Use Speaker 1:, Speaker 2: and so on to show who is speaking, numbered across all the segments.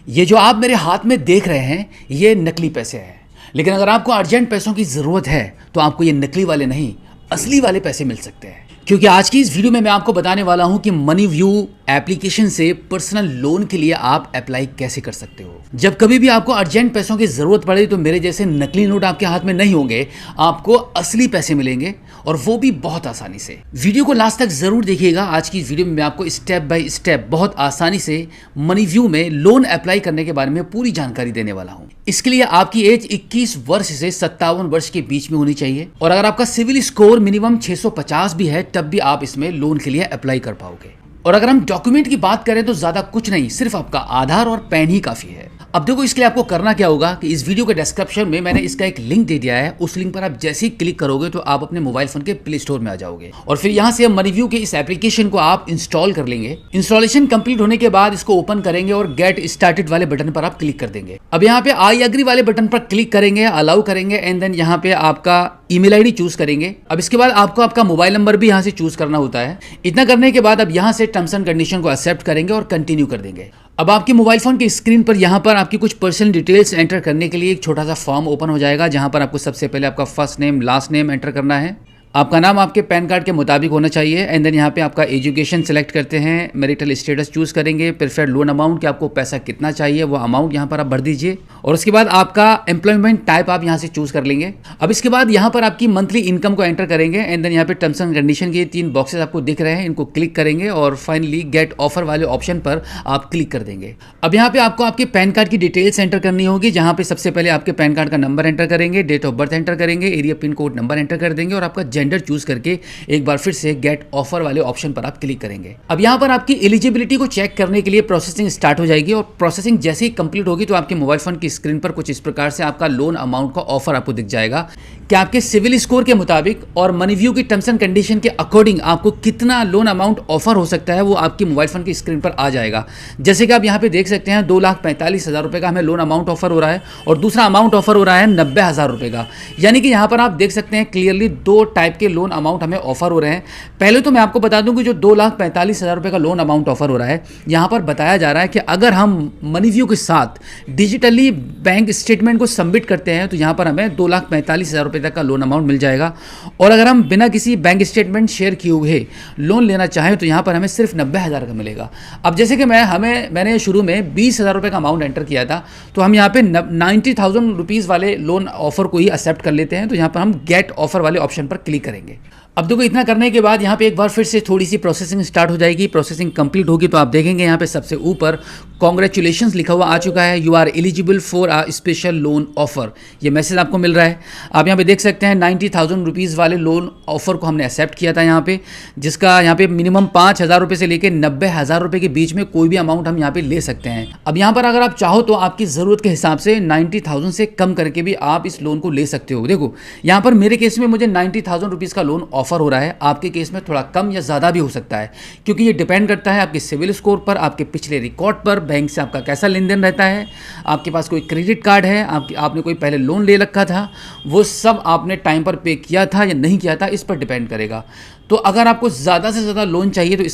Speaker 1: ये जो आप मेरे हाथ में देख रहे हैं ये नकली पैसे हैं, लेकिन अगर आपको अर्जेंट पैसों की ज़रूरत है तो आपको ये नकली वाले नहीं असली वाले पैसे मिल सकते हैं। क्योंकि आज की इस वीडियो में मैं आपको बताने वाला हूं कि मनीव्यू एप्लीकेशन से पर्सनल लोन के लिए आप अप्लाई कैसे कर सकते हो। जब कभी भी आपको अर्जेंट पैसों की ज़रूरत पड़े तो मेरे जैसे नकली नोट आपके हाथ में नहीं होंगे, आपको असली पैसे मिलेंगे और वो भी बहुत आसानी से। वीडियो को लास्ट तक ज़रूर देखिएगा। आज की वीडियो में मैं आपको स्टेप बाय स्टेप बहुत आसानी से मनीव्यू में लोन अप्लाई करने के बारे में पूरी जानकारी देने वाला हूँ। इसके लिए आपकी एज 21 वर्ष से 57 वर्ष के बीच में होनी चाहिए और अगर आपका सिविल स्कोर मिनिमम 650 भी है तब भी आप इसमें लोन के लिए अप्लाई कर पाओगे। और अगर हम डॉक्यूमेंट की बात करें तो ज्यादा कुछ नहीं, सिर्फ आपका आधार और पैन ही काफी है। अब देखो, इसके लिए आपको करना क्या होगा कि इस वीडियो के डिस्क्रिप्शन में मैंने इसका एक लिंक दे दिया है। उस लिंक पर आप जैसे ही क्लिक करोगे तो आप अपने मोबाइल फोन के प्ले स्टोर में आ जाओगे और फिर यहाँ से मनीव्यू के इस एप्लीकेशन को आप इंस्टॉल कर लेंगे। इंस्टॉलेशन कंप्लीट होने के बाद इसको ओपन करेंगे और गेट स्टार्टेड वाले बटन पर आप क्लिक कर देंगे। अब यहाँ पे आई एग्री वाले बटन पर क्लिक करेंगे, अलाउ करेंगे एंड देन यहाँ पे आपका ईमेल आईडी चूज करेंगे। अब इसके बाद आपको आपका मोबाइल नंबर भी यहाँ से चूज करना होता है। इतना करने के बाद अब यहाँ से टर्म्स एंड कंडीशन को एक्सेप्ट करेंगे और कंटिन्यू कर देंगे। अब आपके मोबाइल फोन की स्क्रीन पर यहाँ पर आपकी कुछ पर्सनल डिटेल्स एंटर करने के लिए एक छोटा सा फॉर्म ओपन हो जाएगा, जहाँ पर आपको सबसे पहले आपका first name last name enter करना है। आपका नाम आपके पैन कार्ड के मुताबिक होना चाहिए एंड देन यहाँ पे आपका एजुकेशन सेलेक्ट करते हैं, मैरिटल स्टेटस चूज करेंगे, प्रेफर्ड लोन अमाउंट कि आपको पैसा कितना चाहिए वो अमाउंट यहाँ पर आप भर दीजिए और उसके बाद आपका एम्प्लॉयमेंट टाइप आप यहाँ से चूज कर लेंगे। अब इसके बाद यहाँ पर आपकी मंथली इनकम को एंटर करेंगे एंड देन यहाँ पे टर्म्स एंड कंडीशन के 3 बॉक्सेस आपको दिख रहे हैं, इनको क्लिक करेंगे और फाइनली गेट ऑफर वाले ऑप्शन पर आप क्लिक कर देंगे। अब यहाँ पे आपको आपके पैन कार्ड की डिटेल्स एंटर करनी होगी, जहाँ पे सबसे पहले आपके पैन कार्ड का नंबर एंटर करेंगे, डेट ऑफ बर्थ एंटर करेंगे, area pin code number enter कर देंगे और आपका जेंडर चूज करके एक बार फिर से गेट ऑफर वाले ऑप्शन पर आप क्लिक करेंगे। अब यहाँ पर आपकी एलिजिबिलिटी को चेक करने के लिए प्रोसेसिंग स्टार्ट हो जाएगी और प्रोसेसिंग जैसे ही कंप्लीट होगी तो आपके मोबाइल फोन की स्क्रीन पर कुछ इस प्रकार से आपका लोन अमाउंट का ऑफर आपको दिख जाएगा कि आपके सिविल स्कोर के मुताबिक और मनीव्यू की टर्म्स एंड कंडीशन के अकॉर्डिंग आपको कितना लोन अमाउंट ऑफर हो सकता है वो आपकी मोबाइल फोन की स्क्रीन पर आ जाएगा। जैसे कि आप यहाँ पे देख सकते हैं 2,45,000 रुपए का हमें लोन अमाउंट ऑफर हो रहा है और दूसरा अमाउंट ऑफर हो रहा है 90,000 रुपए का। यानी कि यहाँ पर आप देख सकते हैं क्लियरली 2 टाइप के लोन अमाउंट हमें ऑफर हो रहे हैं। पहले तो मैं आपको बता दूं कि जो 2,45,000 रुपए का लोन अमाउंट ऑफर हो रहा है, यहाँ पर बताया जा रहा है कि अगर हम मनीव्यू के साथ डिजिटली बैंक स्टेटमेंट को सबमिट करते हैं तो यहाँ पर हमें 2,45,000 रुपए तक का लोन अमाउंट मिल जाएगा और अगर हम बिना किसी बैंक स्टेटमेंट शेयर किए हुए लोन लेना चाहें तो यहाँ पर हमें सिर्फ 90,000 का मिलेगा। अब जैसे कि मैंने शुरू में 20,000 रुपए का अमाउंट एंटर किया था तो हम यहाँ पे 90,000 रुपीज़ वाले लोन ऑफर को ही एक्सेप्ट कर लेते हैं। तो यहाँ पर हम गेट ऑफर वाले ऑप्शन पर क्लिक करेंगे। अब देखो, इतना करने के बाद यहाँ पे एक बार फिर से थोड़ी सी प्रोसेसिंग स्टार्ट हो जाएगी। प्रोसेसिंग कंप्लीट होगी तो आप देखेंगे यहाँ पे सबसे ऊपर कॉन्ग्रेचुलेशंस लिखा हुआ आ चुका है, you are eligible for a special loan offer. ये मैसेज आपको मिल रहा है। आप यहाँ पे देख सकते हैं 90,000 रुपीज़ वाले लोन ऑफर को हमने एक्सेप्ट किया था यहाँ पे, जिसका यहाँ पे मिनिमम 5,000 रुपये से लेकर 90,000 रुपये के बीच में कोई भी अमाउंट हम यहाँ पे ले सकते हैं। अब यहाँ पर अगर आप चाहो तो आपकी ज़रूरत के हिसाब से 90,000 से कम करके भी आप इस लोन को ले सकते हो। देखो, यहाँ पर मेरे केस में मुझे 90,000 रुपीज़ का लोन ऑफर हो रहा है। आपके केस में थोड़ा कम या ज़्यादा भी हो सकता है क्योंकि ये डिपेंड करता है आपके सिविल स्कोर पर, आपके पिछले रिकॉर्ड पर, बैंक से आपका कैसा लेन देन रहता है, आपके पास कोई क्रेडिट कार्ड है, आपने कोई पहले लोन ले रखा था, वो सब आपने टाइम पर पे किया था या नहीं किया था, इस पर डिपेंड करेगा। तो अगर आपको ज़्यादा से ज़्यादा लोन चाहिए तो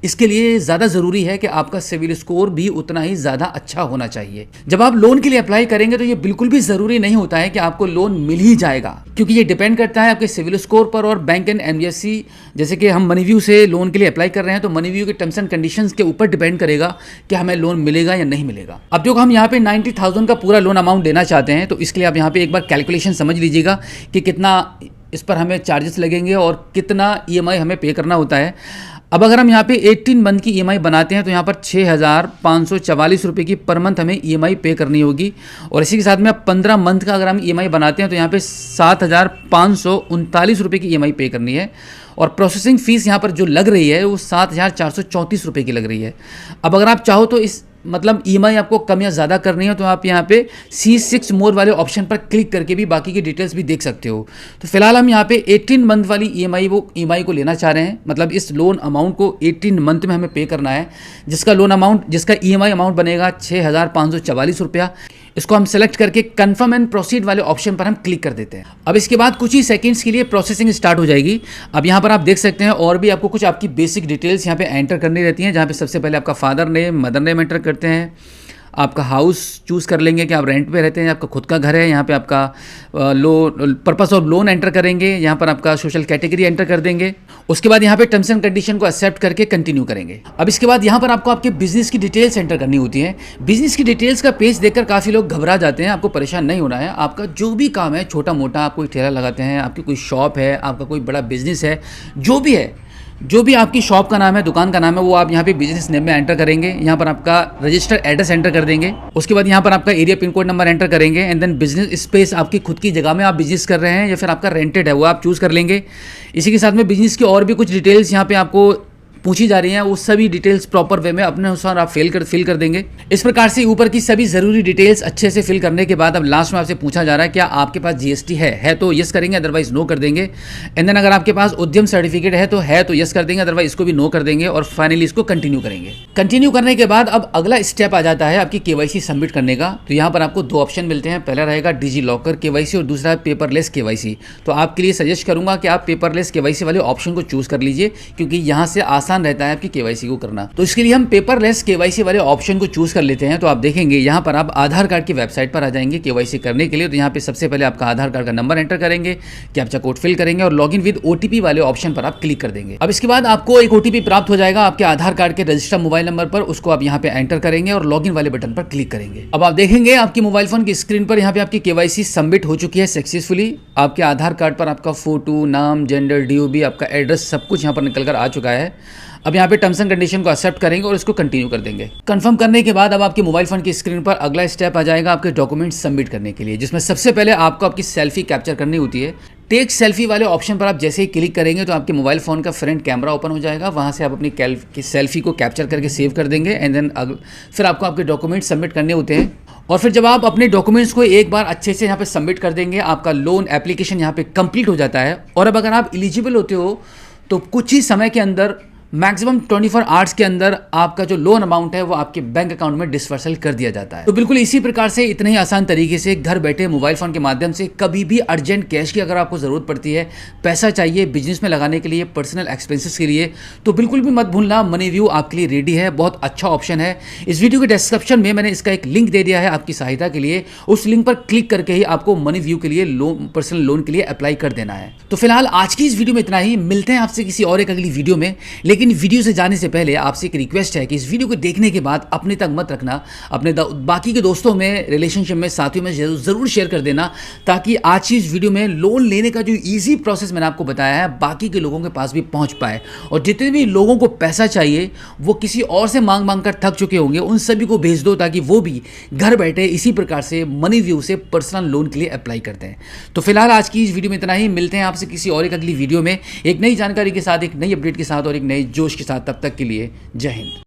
Speaker 1: इसके लिए ज़्यादा ज़रूरी है कि आपका सिविल स्कोर भी उतना ही ज़्यादा अच्छा होना चाहिए। जब आप लोन के लिए अप्लाई करेंगे तो ये बिल्कुल भी ज़रूरी नहीं होता है कि आपको लोन मिल ही जाएगा, क्योंकि ये डिपेंड करता है आपके सिविल स्कोर पर और बैंक एंड एनबीएफसी। जैसे कि हम मनीव्यू से लोन के लिए अप्लाई कर रहे हैं तो मनीव्यू के टर्म्स एंड कंडीशंस के ऊपर डिपेंड करेगा कि हमें लोन मिलेगा या नहीं मिलेगा। अब जो हम यहाँ पे 90,000 का पूरा लोन अमाउंट देना चाहते हैं तो इसके लिए आप यहाँ पे एक बार कैलकुलेशन समझ लीजिएगा कि कितना इस पर हमें चार्जेस लगेंगे और कितना ईएमआई हमें पे करना होता है। अब अगर हम यहाँ पे 18 मंथ की ईएमआई बनाते हैं तो यहाँ पर 6,544 रुपये की पर मंथ हमें ईएमआई पे करनी होगी और इसी के साथ में 15 मंथ का अगर हम ईएमआई बनाते हैं तो यहाँ पे 7,539 रुपये की ईएमआई पे करनी है और प्रोसेसिंग फ़ीस यहाँ पर जो लग रही है वो 7,434 रुपये की लग रही है। अब अगर आप चाहो तो इस मतलब ईएमआई आपको कम या ज़्यादा करनी है तो आप यहाँ पे C6 मोर वाले ऑप्शन पर क्लिक करके भी बाकी की डिटेल्स भी देख सकते हो। तो फिलहाल हम यहाँ पे 18 मंथ वाली ईएमआई को लेना चाह रहे हैं, मतलब इस लोन अमाउंट को 18 मंथ में हमें पे करना है, जिसका ईएमआई अमाउंट बनेगा 6,544 रुपया। इसको हम सेलेक्ट करके कंफर्म एंड प्रोसीड वाले ऑप्शन पर हम क्लिक कर देते हैं। अब इसके बाद कुछ ही सेकंड्स के लिए प्रोसेसिंग स्टार्ट हो जाएगी। अब यहाँ पर आप देख सकते हैं और भी आपको कुछ आपकी बेसिक डिटेल्स यहाँ पे एंटर करनी रहती हैं, जहाँ पे सबसे पहले आपका father name, mother name enter करते हैं, आपका हाउस चूज़ कर लेंगे कि आप रेंट पे रहते हैं, आपका खुद का घर है। यहाँ पे आपका पर्पस ऑफ लोन एंटर करेंगे, यहाँ पर आपका सोशल कैटेगरी एंटर कर देंगे। उसके बाद यहाँ पे टर्म्स एंड कंडीशन को एक्सेप्ट करके कंटिन्यू करेंगे। अब इसके बाद यहाँ पर आपको आपके बिजनेस की डिटेल्स एंटर करनी होती है। बिजनेस की डिटेल्स का पेज देखकर काफ़ी लोग घबरा जाते हैं। आपको परेशान नहीं होना है। आपका जो भी काम है, छोटा मोटा, आप कोई ठेला लगाते हैं, आपकी कोई शॉप है, आपका कोई बड़ा बिजनेस है, जो भी है, जो भी आपकी शॉप का नाम है, दुकान का नाम है, वो आप यहाँ पे बिजनेस नेम में एंटर करेंगे। यहाँ पर आपका रजिस्टर्ड एड्रेस एंटर कर देंगे। उसके बाद यहाँ पर आपका area pin code number enter करेंगे एंड देन बिजनेस स्पेस, आपकी खुद की जगह में आप बिजनेस कर रहे हैं या फिर आपका रेंटेड है, वो आप चूज़ कर लेंगे। इसी के साथ में बिजनेस की और भी कुछ डिटेल्स यहाँ पे आपको पूछी जा रही हैं, वो सभी डिटेल्स प्रॉपर वे में अपने अनुसार आप फिल कर देंगे। इस प्रकार से ऊपर की सभी ज़रूरी डिटेल्स अच्छे से फिल करने के बाद अब लास्ट में आपसे पूछा जा रहा है क्या आपके पास जीएसटी है तो यस करेंगे, अदरवाइज नो कर देंगे। एंड देन अगर आपके पास उद्यम सर्टिफिकेट है तो यस कर देंगे, अदरवाइज इसको भी नो कर देंगे और फाइनली इसको कंटिन्यू करेंगे। कंटिन्यू करने के बाद अब अगला स्टेप आ जाता है आपकी केवाईसी सबमिट करने का। तो यहाँ पर आपको दो ऑप्शन मिलते हैं, पहला रहेगा डिजी लॉकर केवाईसी और दूसरा है पेपरलेस केवाईसी। तो आपके लिए सजेस्ट करूंगा कि आप पेपरलेस केवाईसी वाले ऑप्शन को चूज कर लीजिए, क्योंकि यहाँ से आसान रहता है आपकी केवाईसी को करना। तो इसके लिए हम पेपरलेस केवाईसी वाले ऑप्शन को चूज कर लेते हैं। तो आप देखेंगे यहाँ पर आप आधार कार्ड की वेबसाइट पर आ जाएंगे केवाईसी करने के लिए। तो यहाँ पे सबसे पहले आपका आधार कार्ड का नंबर एंटर करेंगे, कैप्चा कोड फिल करेंगे और लॉगिन विद ओटीपी वाले ऑप्शन पर आप क्लिक कर देंगे। अब इसके बाद आपको एक ओटीपी प्राप्त हो जाएगा आपके आधार कार्ड के रजिस्टर्ड मोबाइल नंबर पर, उसको आप यहाँ पे एंटर करेंगे और लॉगिन वाले बटन पर क्लिक करेंगे। अब आप देखेंगे आपकी मोबाइल फोन की स्क्रीन पर यहाँ पे आपकी केवाईसी सबमिट हो चुकी है सक्सेसफुली। आपके आधार कार्ड पर आपका फोटो, नाम, जेंडर, डीओबी, आपका एड्रेस सब कुछ यहाँ पर निकल कर आ चुका है। अब यहाँ पे टर्म्स एंड कंडीशन को एक्सेप्ट करेंगे और इसको कंटिन्यू कर देंगे। कंफर्म करने के बाद अब आपके मोबाइल फोन की स्क्रीन पर अगला स्टेप आ जाएगा आपके डॉक्यूमेंट्स सबमिट करने के लिए, जिसमें सबसे पहले आपको आपकी सेल्फी कैप्चर करनी होती है। टेक सेल्फी वाले ऑप्शन पर आप जैसे ही क्लिक करेंगे तो आपके मोबाइल फोन का फ्रंट कैमरा ओपन हो जाएगा। वहाँ से आप अपनी सेल्फी को कैप्चर करके सेव कर देंगे एंड देन फिर आपको आपके डॉक्यूमेंट्स सबमिट करने होते हैं। और फिर जब आप अपने डॉक्यूमेंट्स को एक बार अच्छे से यहाँ पे सबमिट कर देंगे, आपका लोन एप्लीकेशन यहाँ पे कंप्लीट हो जाता है। और अब अगर आप एलिजिबल होते हो तो कुछ ही समय के अंदर, मैक्सिमम 24 आवर्स के अंदर आपका जो लोन अमाउंट है वो आपके बैंक अकाउंट में डिस्पर्सल कर दिया जाता है। तो बिल्कुल इसी प्रकार से इतने ही आसान तरीके से घर बैठे मोबाइल फोन के माध्यम से कभी भी अर्जेंट कैश की अगर आपको ज़रूरत पड़ती है, पैसा चाहिए बिजनेस में लगाने के लिए, पर्सनल एक्सपेंसेस के लिए, तो बिल्कुल भी मत भूलना, मनीव्यू आपके लिए रेडी है। बहुत अच्छा ऑप्शन है। इस वीडियो के डिस्क्रिप्शन में मैंने इसका एक लिंक दे दिया है आपकी सहायता के लिए। उस लिंक पर क्लिक करके ही आपको मनीव्यू के लिए पर्सनल लोन के लिए अप्लाई कर देना है। तो फिलहाल आज की इस वीडियो में इतना ही। मिलते हैं आपसे किसी और एक अगली वीडियो में। लेकिन वीडियो से जाने से पहले आपसे एक रिक्वेस्ट है कि इस वीडियो को देखने के बाद अपने तक मत रखना, अपने बाकी के दोस्तों में, रिलेशनशिप में, साथियों में जरूर शेयर कर देना, ताकि आज की इस वीडियो में लोन लेने का जो इजी प्रोसेस मैंने आपको बताया है बाकी के लोगों के पास भी पहुंच पाए। और जितने भी लोगों को पैसा चाहिए वो किसी और से मांग कर थक चुके होंगे, उन सभी को भेज दो ताकि वो भी घर बैठे इसी प्रकार से मनीव्यू से पर्सनल लोन के लिए अप्लाई करते हैं। तो फिलहाल आज की इस वीडियो में इतना ही। मिलते हैं आपसे किसी और एक अगली वीडियो में एक नई जानकारी के साथ, एक नई अपडेट के साथ और एक नए जोश के साथ। तब तक के लिए जय हिंद।